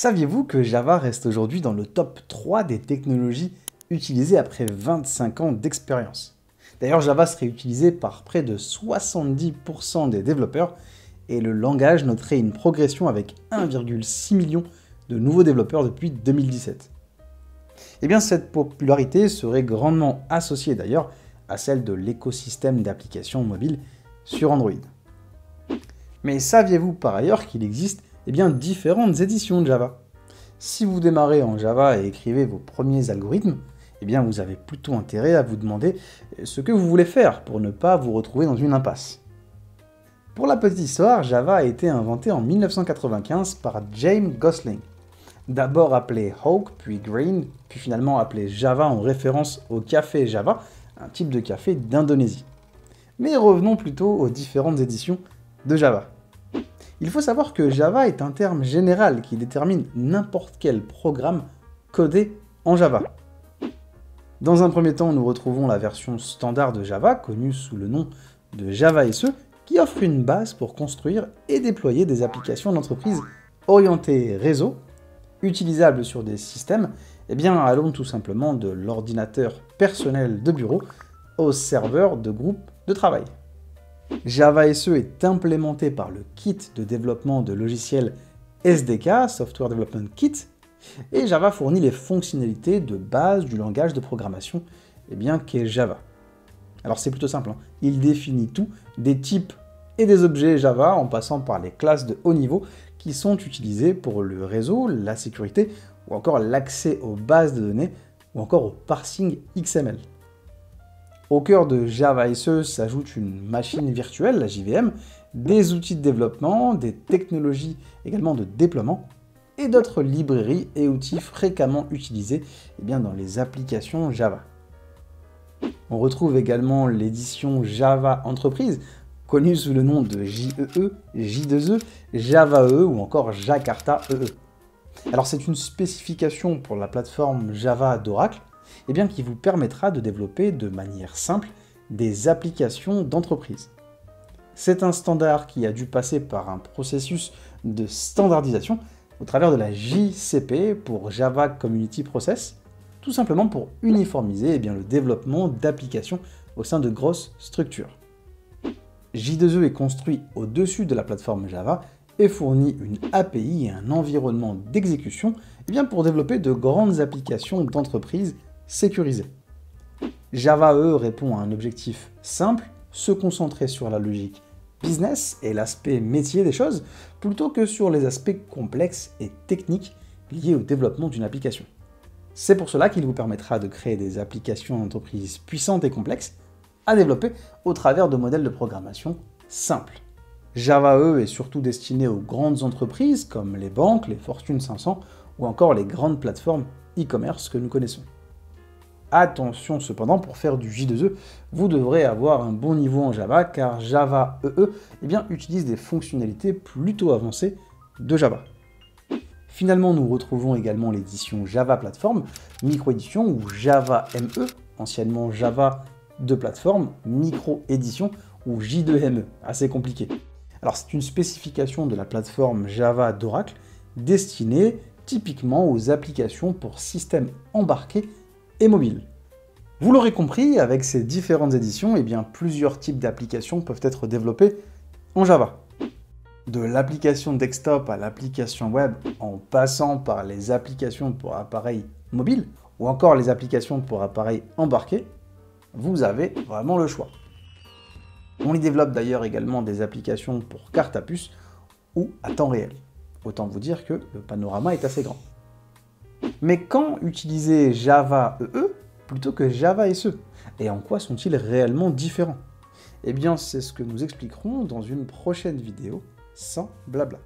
Saviez-vous que Java reste aujourd'hui dans le top 3 des technologies utilisées après 25 ans d'expérience? D'ailleurs, Java serait utilisé par près de 70% des développeurs et le langage noterait une progression avec 1,6 million de nouveaux développeurs depuis 2017. Eh bien, cette popularité serait grandement associée d'ailleurs à celle de l'écosystème d'applications mobiles sur Android. Mais saviez-vous par ailleurs qu'il existe différentes éditions de Java? Si vous démarrez en Java et écrivez vos premiers algorithmes, vous avez plutôt intérêt à vous demander ce que vous voulez faire pour ne pas vous retrouver dans une impasse. Pour la petite histoire, Java a été inventé en 1995 par James Gosling. D'abord appelé Hawk, puis Green, puis finalement appelé Java en référence au café Java, un type de café d'Indonésie. Mais revenons plutôt aux différentes éditions de Java. Il faut savoir que Java est un terme général qui détermine n'importe quel programme codé en Java. Dans un premier temps, nous retrouvons la version standard de Java, connue sous le nom de Java SE, qui offre une base pour construire et déployer des applications d'entreprise orientées réseau, utilisables sur des systèmes, allons tout simplement de l'ordinateur personnel de bureau au serveur de groupe de travail. Java SE est implémenté par le kit de développement de logiciels SDK, Software Development Kit, et Java fournit les fonctionnalités de base du langage de programmation qu'est Java. Alors c'est plutôt simple, il définit tout, des types et des objets Java en passant par les classes de haut niveau qui sont utilisées pour le réseau, la sécurité ou encore l'accès aux bases de données ou encore au parsing XML. Au cœur de Java SE s'ajoute une machine virtuelle, la JVM, des outils de développement, des technologies également de déploiement, et d'autres librairies et outils fréquemment utilisés dans les applications Java. On retrouve également l'édition Java Entreprise, connue sous le nom de JEE, J2E, JavaE ou encore Jakarta EE. Alors c'est une spécification pour la plateforme Java d'Oracle, qui vous permettra de développer de manière simple des applications d'entreprise. C'est un standard qui a dû passer par un processus de standardisation au travers de la JCP pour Java Community Process, tout simplement pour uniformiser le développement d'applications au sein de grosses structures. J2E est construit au-dessus de la plateforme Java et fournit une API et un environnement d'exécution pour développer de grandes applications d'entreprise sécurisées. JavaE répond à un objectif simple, se concentrer sur la logique business et l'aspect métier des choses, plutôt que sur les aspects complexes et techniques liés au développement d'une application. C'est pour cela qu'il vous permettra de créer des applications d'entreprise puissantes et complexes à développer au travers de modèles de programmation simples. JavaE est surtout destiné aux grandes entreprises comme les banques, les Fortune 500 ou encore les grandes plateformes e-commerce que nous connaissons. Attention cependant, pour faire du J2E, vous devrez avoir un bon niveau en Java car Java EE utilise des fonctionnalités plutôt avancées de Java. Finalement, nous retrouvons également l'édition Java Platform, micro-édition ou Java ME, anciennement Java de plateforme, micro-édition ou J2ME, assez compliqué. Alors c'est une spécification de la plateforme Java d'Oracle destinée typiquement aux applications pour systèmes embarqués et mobile. Vous l'aurez compris, avec ces différentes éditions, plusieurs types d'applications peuvent être développées en Java. De l'application desktop à l'application web, en passant par les applications pour appareils mobiles, ou encore les applications pour appareils embarqués, vous avez vraiment le choix. On y développe d'ailleurs également des applications pour carte à puce ou à temps réel. Autant vous dire que le panorama est assez grand. Mais quand utiliser Java EE plutôt que Java SE? Et en quoi sont-ils réellement différents? C'est ce que nous expliquerons dans une prochaine vidéo sans blabla.